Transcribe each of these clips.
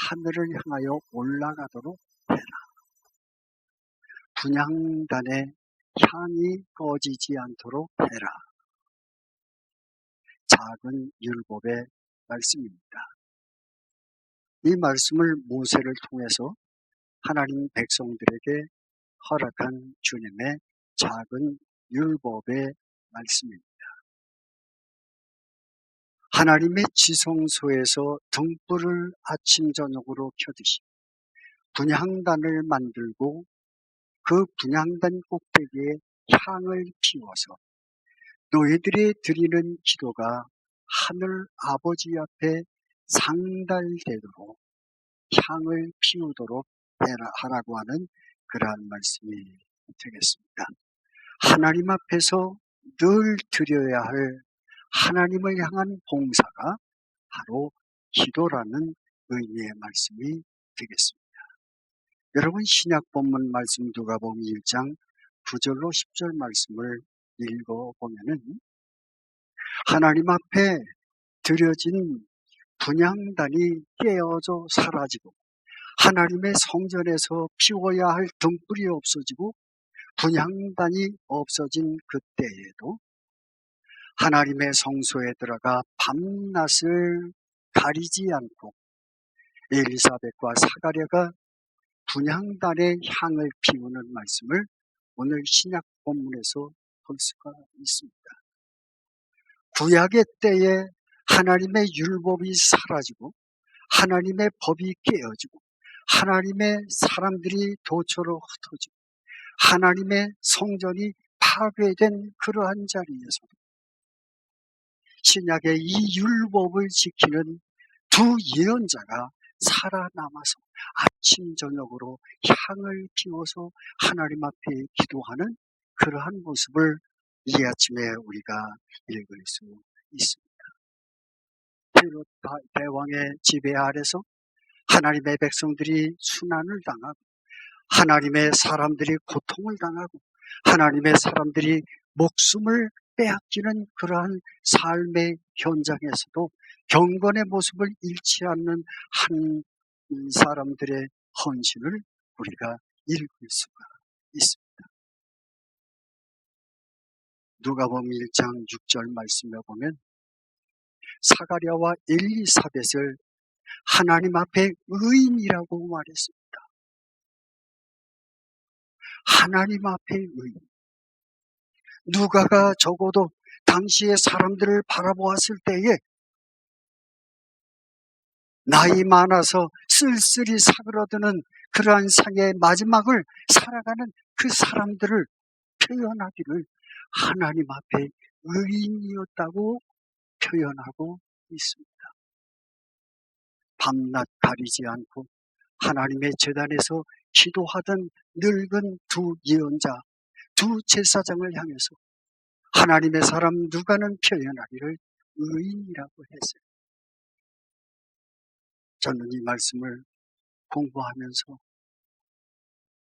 하늘을 향하여 올라가도록 해라. 분향단의 향이 꺼지지 않도록 해라. 작은 율법의 말씀입니다. 이 말씀을 모세를 통해서 하나님 백성들에게 허락한 주님의 작은 율법의 말씀입니다. 하나님의 지성소에서 등불을 아침 저녁으로 켜듯이 분향단을 만들고 그 분향단 꼭대기에 향을 피워서 너희들이 드리는 기도가 하늘 아버지 앞에 상달되도록 향을 피우도록 하라고 하는 그러한 말씀이 되겠습니다. 하나님 앞에서 늘 드려야 할 하나님을 향한 봉사가 바로 기도라는 의미의 말씀이 되겠습니다. 여러분, 신약 본문 말씀 누가복음 1장 9절로 10절 말씀을 읽어보면은 하나님 앞에 드려진 분향단이 깨어져 사라지고 하나님의 성전에서 피워야 할 등불이 없어지고 분향단이 없어진 그때에도 하나님의 성소에 들어가 밤낮을 가리지 않고 엘리사벳과 사가랴가 분향단의 향을 피우는 말씀을 오늘 신약 본문에서 볼 수가 있습니다. 구약의 때에 하나님의 율법이 사라지고 하나님의 법이 깨어지고 하나님의 사람들이 도처로 흩어지고 하나님의 성전이 파괴된 그러한 자리에서도 신약의 이 율법을 지키는 두 예언자가 살아남아서 아침 저녁으로 향을 피워서 하나님 앞에 기도하는 그러한 모습을 이 아침에 우리가 읽을 수 있습니다. 헤롯 대왕의 지배 아래서 하나님의 백성들이 순환을 당하고 하나님의 사람들이 고통을 당하고 하나님의 사람들이 목숨을 빼앗기는 그러한 삶의 현장에서도 경건의 모습을 잃지 않는 한 사람들의 헌신을 우리가 읽을 수가 있습니다. 누가복음 1장 6절 말씀에 보면 사가랴와 엘리사벳을 하나님 앞에 의인이라고 말했습니다. 하나님 앞에 의인. 누가가 적어도 당시의 사람들을 바라보았을 때에 나이 많아서 쓸쓸히 사그러드는 그러한 생의 마지막을 살아가는 그 사람들을 표현하기를 하나님 앞에 의인이었다고 표현하고 있습니다. 밤낮 가리지 않고 하나님의 제단에서 기도하던 늙은 두 예언자, 두 제사장을 향해서 하나님의 사람 누가는 표현하기를 의인이라고 했어요. 저는 이 말씀을 공부하면서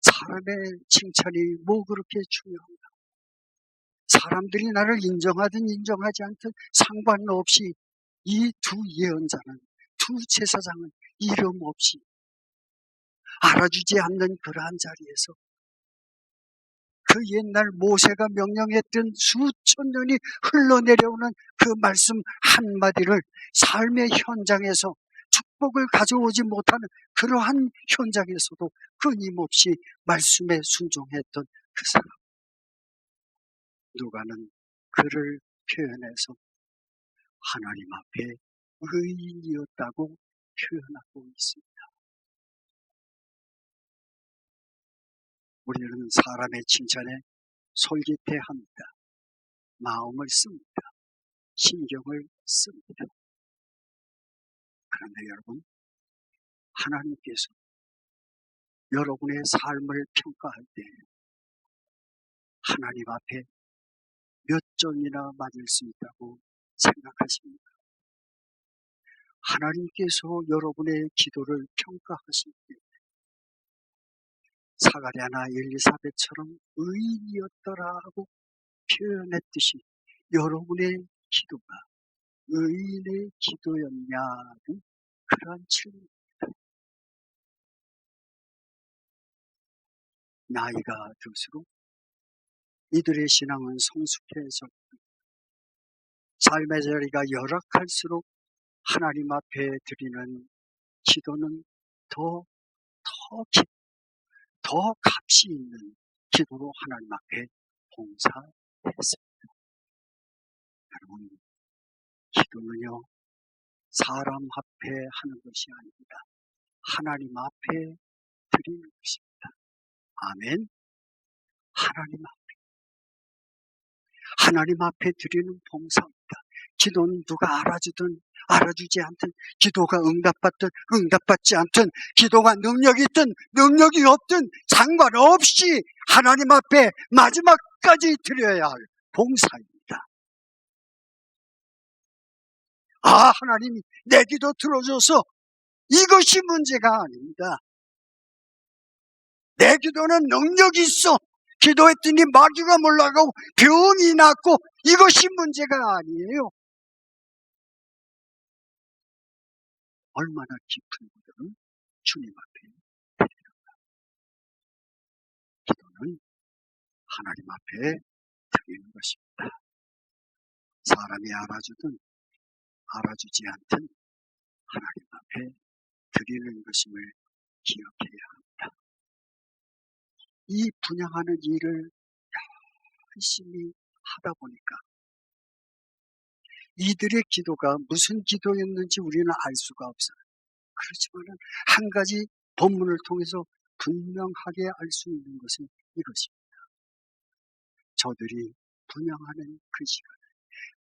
사람의 칭찬이 뭐 그렇게 중요한가? 사람들이 나를 인정하든 인정하지 않든 상관없이 이 두 예언자는, 두 제사장은 이름 없이 알아주지 않는 그러한 자리에서 그 옛날 모세가 명령했던 수천 년이 흘러내려오는 그 말씀 한마디를 삶의 현장에서 축복을 가져오지 못하는 그러한 현장에서도 끊임없이 말씀에 순종했던 그 사람. 누가는 그를 표현해서 하나님 앞에 의인이었다고 표현하고 있습니다. 우리는 사람의 칭찬에 솔깃해합니다. 마음을 씁니다. 신경을 씁니다. 그런데 여러분, 하나님께서 여러분의 삶을 평가할 때 하나님 앞에 몇 점이나 맞을 수 있다고 생각하십니까? 하나님께서 여러분의 기도를 평가하실 때 사가랴나 엘리사벳처럼 의인이었더라 하고 표현했듯이 여러분의 기도가 의인의 기도였냐는 그러한 질문입니다. 나이가 들수록 이들의 신앙은 성숙해져 삶의 자리가 열악할수록 하나님 앞에 드리는 기도는 더 값이 있는 기도로 하나님 앞에 봉사했습니다. 여러분, 기도는요, 사람 앞에 하는 것이 아닙니다. 하나님 앞에 드리는 것입니다. 아멘. 하나님 앞에 드리는 봉사입니다. 기도는 누가 알아주든 알아주지 않든, 기도가 응답받든 응답받지 않든, 기도가 능력이 있든 능력이 없든 상관없이 하나님 앞에 마지막까지 드려야 할 봉사입니다. 하나님이 내 기도 들어줘서 이것이 문제가 아닙니다. 내 기도는 능력이 있어. 기도했더니 마귀가 몰라가고 병이 낫고, 이것이 문제가 아니에요. 얼마나 깊은 기도는 주님 앞에 드립니다. 기도는 하나님 앞에 드리는 것입니다. 사람이 알아주든 알아주지 않든 하나님 앞에 드리는 것임을 기억해야 합니다. 이 분양하는 일을 열심히 하다 보니까 이들의 기도가 무슨 기도였는지 우리는 알 수가 없어요. 그렇지만 한 가지 본문을 통해서 분명하게 알 수 있는 것은 이것입니다. 저들이 분양하는 그 시간에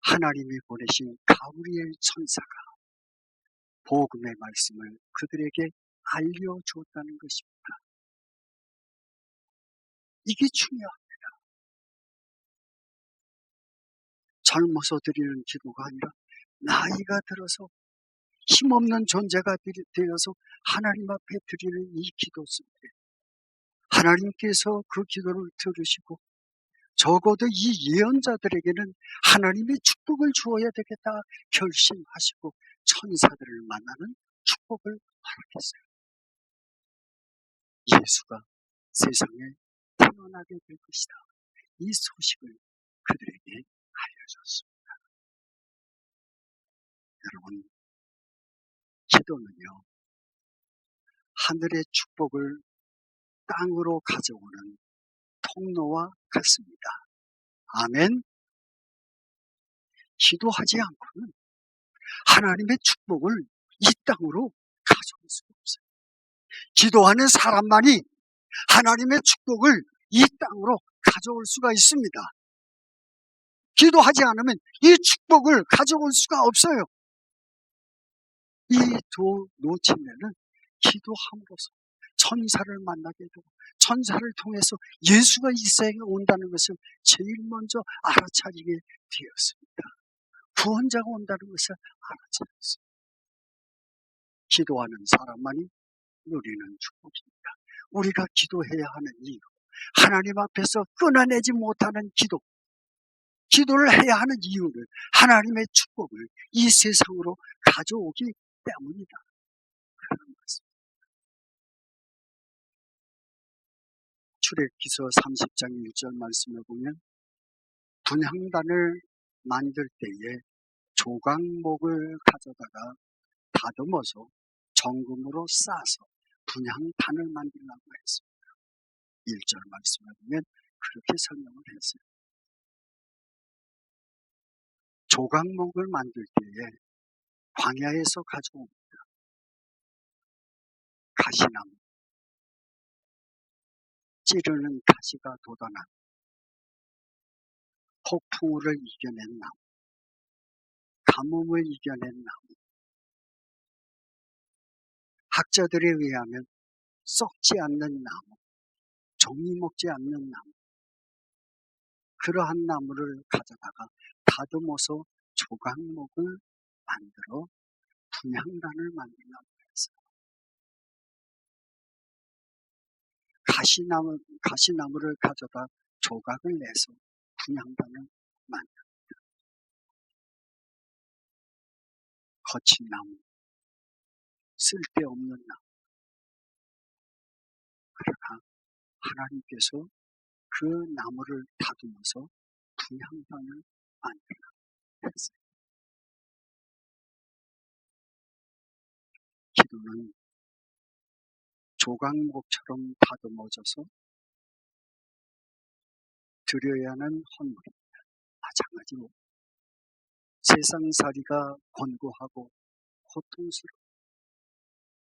하나님이 보내신 가브리엘 천사가 복음의 말씀을 그들에게 알려주었다는 것입니다. 이게 중요합니다. 젊어서 드리는 기도가 아니라 나이가 들어서 힘없는 존재가 되어서 하나님 앞에 드리는 이 기도 속에 하나님께서 그 기도를 들으시고 적어도 이 예언자들에게는 하나님의 축복을 주어야 되겠다 결심하시고 천사들을 만나는 축복을 허락했어요. 예수가 세상에 태어나게 될 것이다. 이 소식을 그들에게 알려줬습니다. 여러분, 기도는요, 하늘의 축복을 땅으로 가져오는 통로와 같습니다. 아멘. 기도하지 않고는 하나님의 축복을 이 땅으로 가져올 수가 없어요. 기도하는 사람만이 하나님의 축복을 이 땅으로 가져올 수가 있습니다. 기도하지 않으면 이 축복을 가져올 수가 없어요. 이 두 놓치면은 기도함으로써 천사를 만나게 되고 천사를 통해서 예수가 이 세상에 온다는 것을 제일 먼저 알아차리게 되었습니다. 구원자가 온다는 것을 알아차렸습니다. 기도하는 사람만이 누리는 축복입니다. 우리가 기도해야 하는 이유, 하나님 앞에서 끊어내지 못하는 기도를 해야 하는 이유는 하나님의 축복을 이 세상으로 가져오기 때문이다. 그런 것입니다. 출애굽기서 30장 1절 말씀을 보면 분향단을 만들 때에 조각목을 가져다가 다듬어서 정금으로 싸서 분향단을 만들라고 했습니다. 1절 말씀을 보면 그렇게 설명을 했어요. 조각목을 만들 때에 광야에서 가져옵니다. 가시나무, 찌르는 가시가 돋아난 폭풍우를 이겨낸 나무, 가뭄을 이겨낸 나무, 학자들에 의하면 썩지 않는 나무, 종이 먹지 않는 나무, 그러한 나무를 가져다가 다듬어서 조각목을 만들어 분향단을 만들라고 했어요. 가시나무를 가져다 조각을 내서 분향단을 만듭니다. 거친 나무, 쓸데없는 나무. 그러나 하나님께서 그 나무를 다듬어서 분향단을 만들었어요. 기도는 조각목처럼 다듬어져서 드려야 하는 헌물입니다. 마찬가지로 세상살이가 권고하고 고통스러운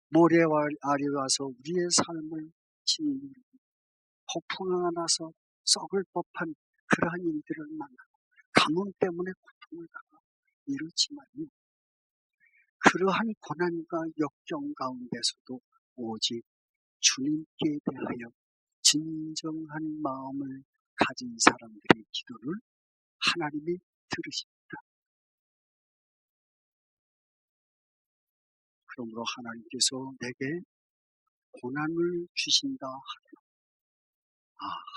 모래알이 와서 우리의 삶을 짓누르고 폭풍 안아서 썩을 법한 그러한 일들을 만나고 가뭄 때문에 고통을 당하고 이렇지만요, 그러한 고난과 역경 가운데서도 오직 주님께 대하여 진정한 마음을 가진 사람들의 기도를 하나님이 들으십니다. 그러므로 하나님께서 내게 고난을 주신다 하더라도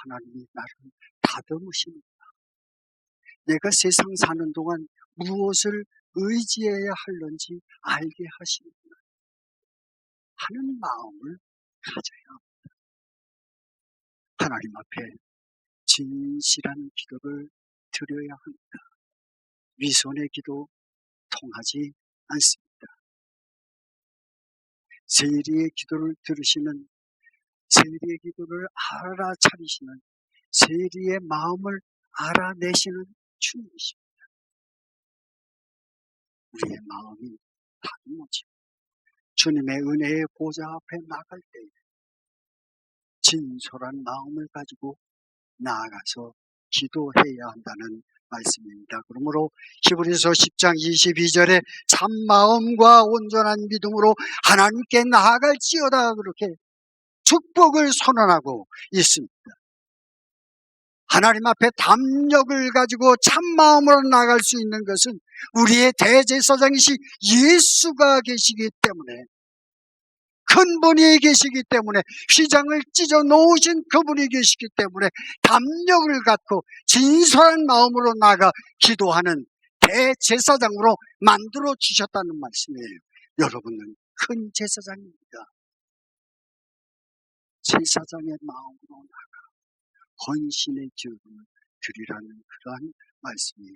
하나님이 나를 다듬으십니다. 내가 세상 사는 동안 무엇을 의지해야 할는지 알게 하시는구나 하는 마음을 가져야 합니다. 하나님 앞에 진실한 기도를 드려야 합니다. 위선의 기도 통하지 않습니다. 세리의 기도를 들으시는, 세리의 기도를 알아차리시는, 세리의 마음을 알아내시는 주님이십니다. 우리의 마음이 다듬어지고 주님의 은혜의 보좌 앞에 나갈 때에 진솔한 마음을 가지고 나아가서 기도해야 한다는 말씀입니다. 그러므로 히브리서 10장 22절에 참마음과 온전한 믿음으로 하나님께 나아갈지어다 그렇게 축복을 선언하고 있습니다. 하나님 앞에 담력을 가지고 참마음으로 나아갈 수 있는 것은 우리의 대제사장이신 예수가 계시기 때문에, 큰 분이 계시기 때문에, 휘장을 찢어 놓으신 그분이 계시기 때문에 담력을 갖고 진솔한 마음으로 나아가 기도하는 대제사장으로 만들어 주셨다는 말씀이에요. 여러분은 큰 제사장입니다. 제사장의 마음으로 나아가 헌신의 기도를 드리라는 그러한 말씀이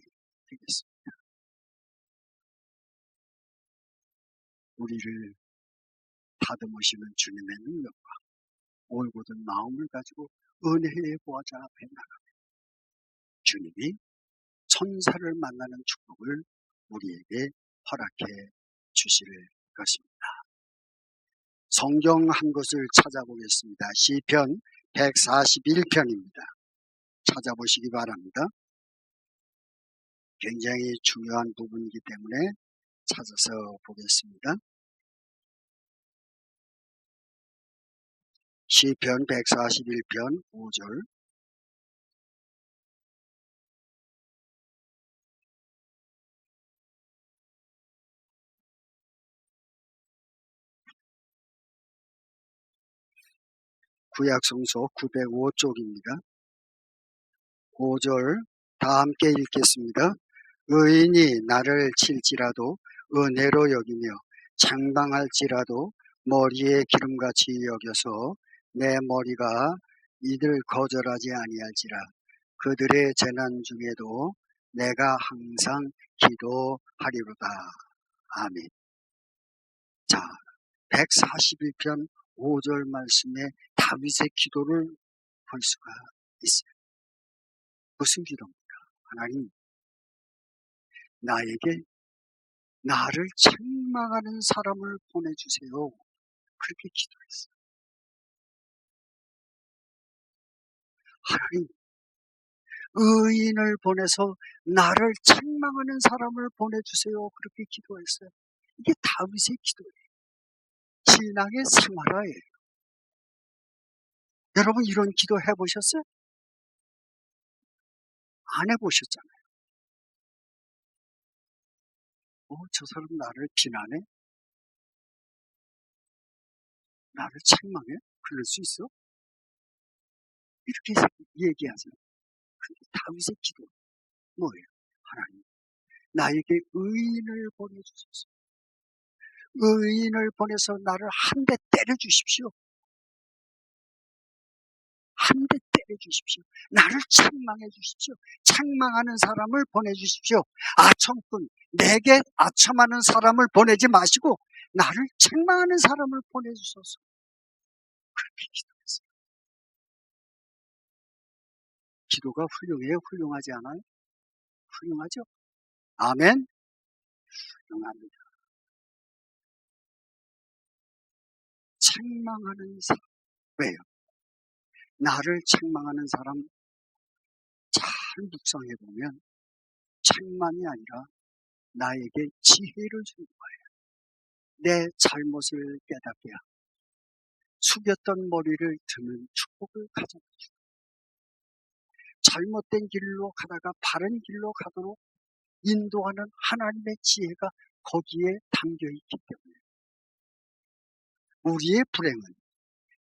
되겠습니다. 우리를 다듬으시는 주님의 능력과 올곧은 마음을 가지고 은혜의 보좌 앞에 나가면 주님이 천사를 만나는 축복을 우리에게 허락해 주실 것입니다. 성경 한 곳을 찾아보겠습니다. 시편 141편입니다. 찾아보시기 바랍니다. 굉장히 중요한 부분이기 때문에 찾아서 보겠습니다. 시편 141편 5절. 구약성서 905쪽입니다. 5절 다 함께 읽겠습니다. 의인이 나를 칠지라도 은혜로 여기며 창방할지라도 머리에 기름같이 여겨서 내 머리가 이들 거절하지 아니할지라. 그들의 재난 중에도 내가 항상 기도하리로다. 아멘. 자, 141편 5절 말씀에 다윗의 기도를 볼 수가 있어요. 무슨 기도입니까? 하나님, 나에게 나를 책망하는 사람을 보내주세요. 그렇게 기도했어요. 하나님, 의인을 보내서 나를 책망하는 사람을 보내주세요. 그렇게 기도했어요. 이게 다윗의 기도예요. 신앙의 생활화예요. 여러분 이런 기도 해보셨어요? 안 해보셨잖아요. 저 사람 나를 비난해? 나를 책망해? 그럴 수 있어? 이렇게 얘기하세요. 근데 다윗의 기도 뭐예요? 하나님, 나에게 의인을 보내주소서. 의인을 보내서 나를 한 대 때려주십시오. 한 대 때려주십시오. 나를 책망해 주십시오. 책망하는 사람을 보내주십시오. 아첨꾼, 내게 아첨하는 사람을 보내지 마시고 나를 책망하는 사람을 보내주소서. 그렇게 기도했어요. 기도가 훌륭해요? 훌륭하지 않아요? 훌륭하죠? 아멘? 훌륭합니다. 책망하는 사람. 왜요? 나를 책망하는 사람 잘 묵상해보면 책망이 아니라 나에게 지혜를 주는 거예요. 내 잘못을 깨닫게 하고 숙였던 머리를 드는 축복을 가져주고 잘못된 길로 가다가 바른 길로 가도록 인도하는 하나님의 지혜가 거기에 담겨있기 때문에 우리의 불행은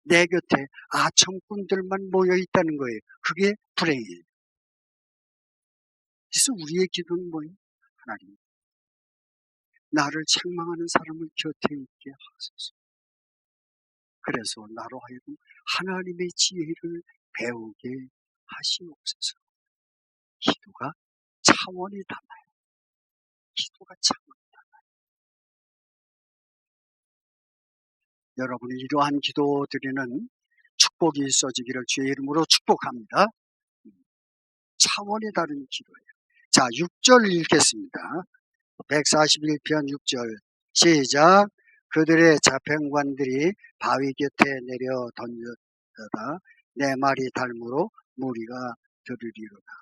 내 곁에 아첨꾼들만 모여있다는 거예요. 그게 불행이에요. 그래서 우리의 기도는 뭐예요? 하나님, 나를 책망하는 사람을 곁에 있게 하소서. 그래서 나로 하여금 하나님의 지혜를 배우게 하시옵소서. 기도가 차원이 달라요. 기도가 차원이 달라요. 여러분이 이러한 기도 드리는 축복이 있어지기를 주의 이름으로 축복합니다. 차원이 다른 기도예요. 자, 6절 읽겠습니다. 141편 6절 시작. 그들의 자평관들이 바위 곁에 내려 던졌다. 내 말이 닮으로 무리가 들으리로다.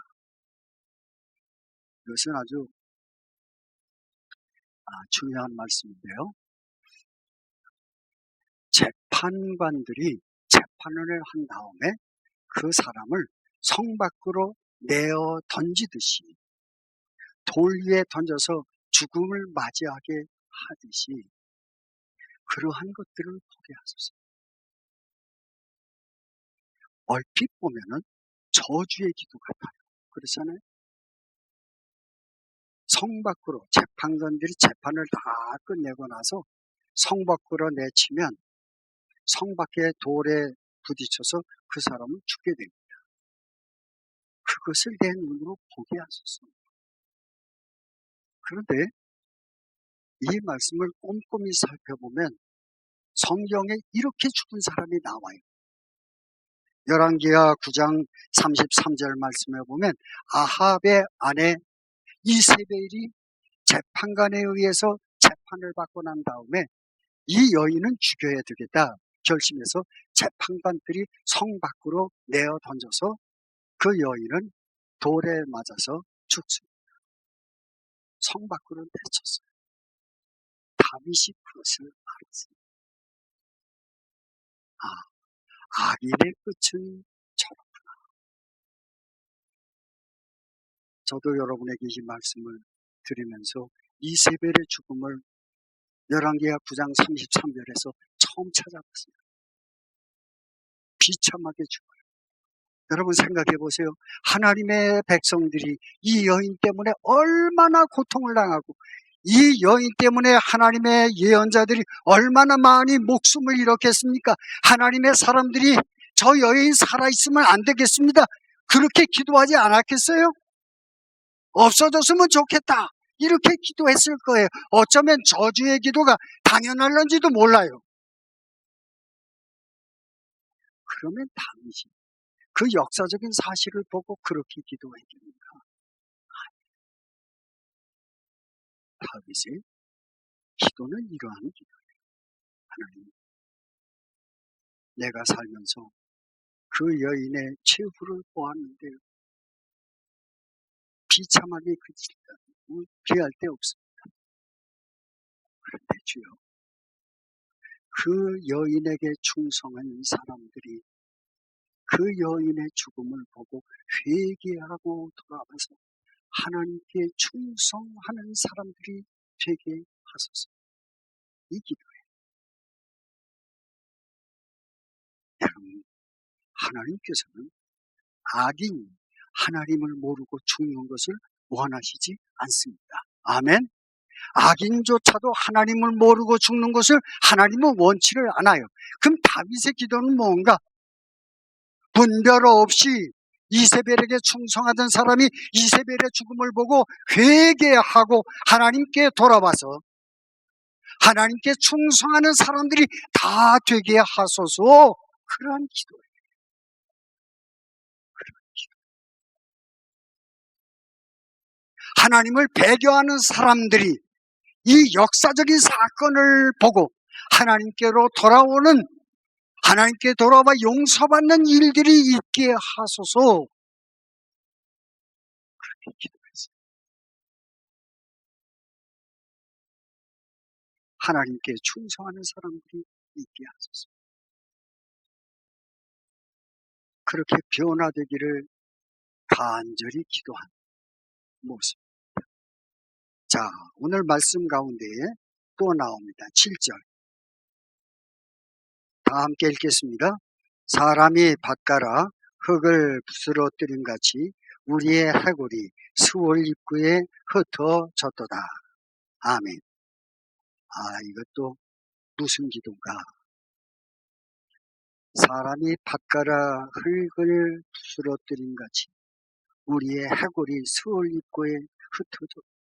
이것은 아주 중요한 말씀인데요. 재판관들이 재판을 한 다음에 그 사람을 성 밖으로 내어 던지듯이 돌 위에 던져서 죽음을 맞이하게 하듯이 그러한 것들을 보게 하소서. 얼핏 보면은 저주의 기도 같아요. 그렇잖아요. 성 밖으로 재판관들이 재판을 다 끝내고 나서 성 밖으로 내치면 성 밖의 돌에 부딪혀서 그 사람은 죽게 됩니다. 그것을 내 눈으로 보게 하소서. 그런데 이 말씀을 꼼꼼히 살펴보면 성경에 이렇게 죽은 사람이 나와요. 열왕기하 9장 33절 말씀에 보면 아합의 아내 이세벨이 재판관에 의해서 재판을 받고 난 다음에 이 여인은 죽여야 되겠다 결심해서 재판관들이 성 밖으로 내어 던져서 그 여인은 돌에 맞아서 죽습니다. 성 밖으로 내쳤어요. 다윗이 그것을 알았습니다. 악인의 끝은 저렇구나. 저도 여러분에게 이 말씀을 드리면서 이세벨의 죽음을 열왕기하 9장 33절에서 처음 찾아봤어요. 비참하게 죽어요. 여러분 생각해 보세요. 하나님의 백성들이 이 여인 때문에 얼마나 고통을 당하고 이 여인 때문에 하나님의 예언자들이 얼마나 많이 목숨을 잃었겠습니까? 하나님의 사람들이 저 여인 살아있으면 안 되겠습니다. 그렇게 기도하지 않았겠어요? 없어졌으면 좋겠다. 이렇게 기도했을 거예요. 어쩌면 저주의 기도가 당연할런지도 몰라요. 그러면 다윗이 그 역사적인 사실을 보고 그렇게 기도했겠는가? 다윗의 기도는 이러한 기도예요. 하나님, 내가 살면서 그 여인의 최후를 보았는데 비참하게 그치다. 비할 데 없습니다. 그런데 주여, 그 여인에게 충성한 사람들이 그 여인의 죽음을 보고 회개하고 돌아와서 하나님께 충성하는 사람들이 되게 하소서. 이 기도예요. 여러분, 하나님께서는 악인이 하나님을 모르고 죽는 것을 원하시지 않습니다. 아멘. 악인조차도 하나님을 모르고 죽는 것을 하나님은 원치를 않아요. 그럼 다윗의 기도는 뭔가? 분별 없이 이세벨에게 충성하던 사람이 이세벨의 죽음을 보고 회개하고 하나님께 돌아와서 하나님께 충성하는 사람들이 다 되게 하소서. 그러한 기도예요. 하나님을 배교하는 사람들이 이 역사적인 사건을 보고 하나님께로 돌아오는, 하나님께 돌아와 용서받는 일들이 있게 하소서. 그렇게 기도했어요. 하나님께 충성하는 사람들이 있게 하소서. 그렇게 변화되기를 간절히 기도한 모습. 자, 오늘 말씀 가운데에 또 나옵니다. 7절. 다 함께 읽겠습니다. 사람이 밭가라 흙을 부스러뜨린 같이 우리의 해골이 수월 입구에 흩어졌도다. 아멘. 이것도 무슨 기도인가? 사람이 밭가라 흙을 부스러뜨린 같이 우리의 해골이 수월 입구에 흩어졌다.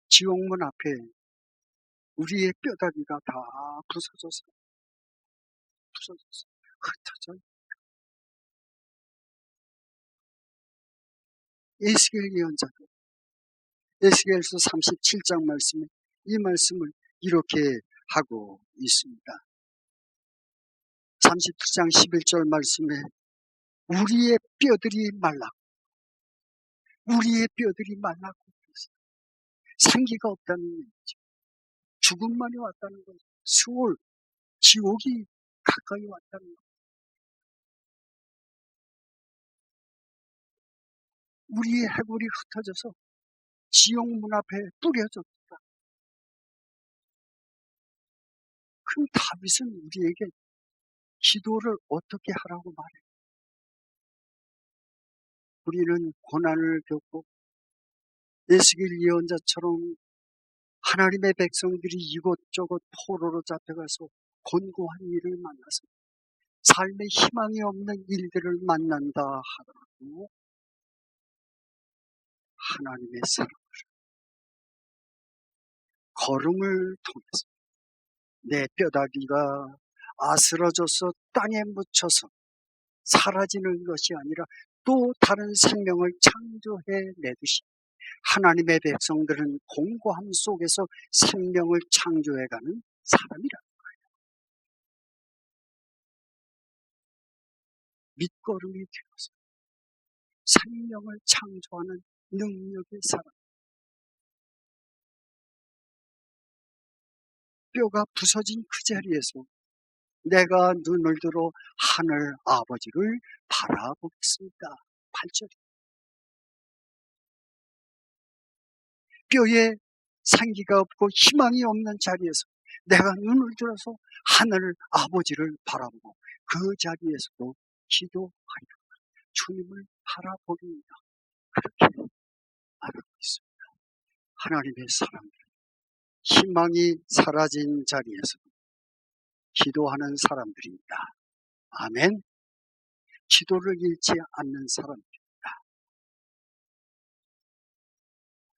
지옥문 앞에 우리의 뼈다귀가 다 부서져서 흩어져. 에스겔 예언자도 에스겔서 37장 말씀에 이 말씀을 이렇게 하고 있습니다. 39장 11절 말씀에 우리의 뼈들이 말랐고 생기가 없다는 얘기죠. 죽음만이 왔다는 거죠. 수월, 지옥이 가까이 왔다는 거죠. 우리의 해골이 흩어져서 지옥 문 앞에 뿌려졌다. 그럼 다윗은 우리에게 기도를 어떻게 하라고 말해요? 우리는 고난을 겪고 에스겔 예언자처럼 하나님의 백성들이 이곳저곳 포로로 잡혀가서 곤고한 일을 만나서 삶에 희망이 없는 일들을 만난다 하더라도 하나님의 사랑을 걸음을 통해서 내 뼈다귀가 아스러져서 땅에 묻혀서 사라지는 것이 아니라 또 다른 생명을 창조해 내듯이 하나님의 백성들은 공고함 속에서 생명을 창조해가는 사람이라는 거예요. 밑거름이 되어서 생명을 창조하는 능력의 사람. 뼈가 부서진 그 자리에서 내가 눈을 들어 하늘 아버지를 바라보겠습니다. 8절. 뼈에 생기가 없고 희망이 없는 자리에서 내가 눈을 들어서 하늘 아버지를 바라보고 그 자리에서도 기도하리라. 주님을 바라보리이다. 그렇게 말하고 있습니다. 하나님의 사람들, 희망이 사라진 자리에서 기도하는 사람들입니다. 아멘. 기도를 잃지 않는 사람들입니다.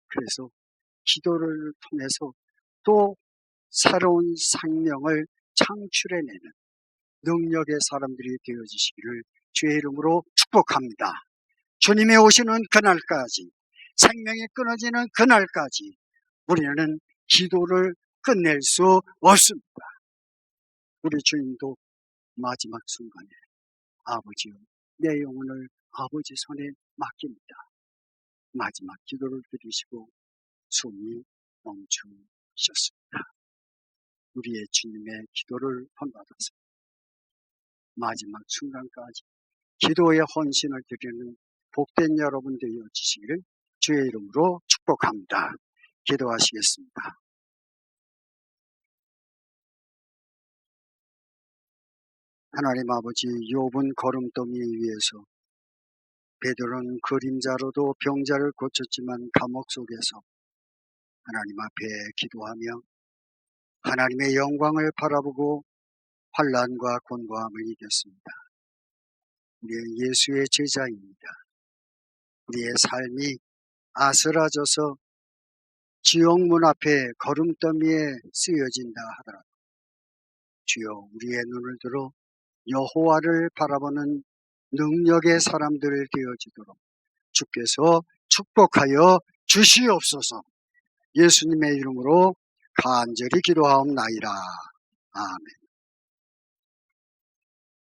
그래서 기도를 통해서 또 새로운 생명을 창출해내는 능력의 사람들이 되어지시기를 주의 이름으로 축복합니다. 주님이 오시는 그날까지, 생명이 끊어지는 그날까지 우리는 기도를 끝낼 수 없습니다. 우리 주님도 마지막 순간에 아버지여 내 영혼을 아버지 손에 맡깁니다. 마지막 기도를 드리시고 숨이 멈추셨습니다. 우리의 주님의 기도를 본받아서 마지막 순간까지 기도의 헌신을 드리는 복된 여러분 되어지시기를 주의 이름으로 축복합니다. 기도하시겠습니다. 하나님 아버지, 욥은 걸음더미 위에서, 베드로는 그림자로도 병자를 고쳤지만 감옥 속에서 하나님 앞에 기도하며 하나님의 영광을 바라보고 환난과 곤고함을 이겼습니다. 우리의 예수의 제자입니다. 우리의 삶이 아스라져서 지옥문 앞에 거름더미에 쓰여진다 하더라도 주여 우리의 눈을 들어 여호와를 바라보는 능력의 사람들 되어지도록 주께서 축복하여 주시옵소서. 예수님의 이름으로 간절히 기도하옵나이다. 아멘.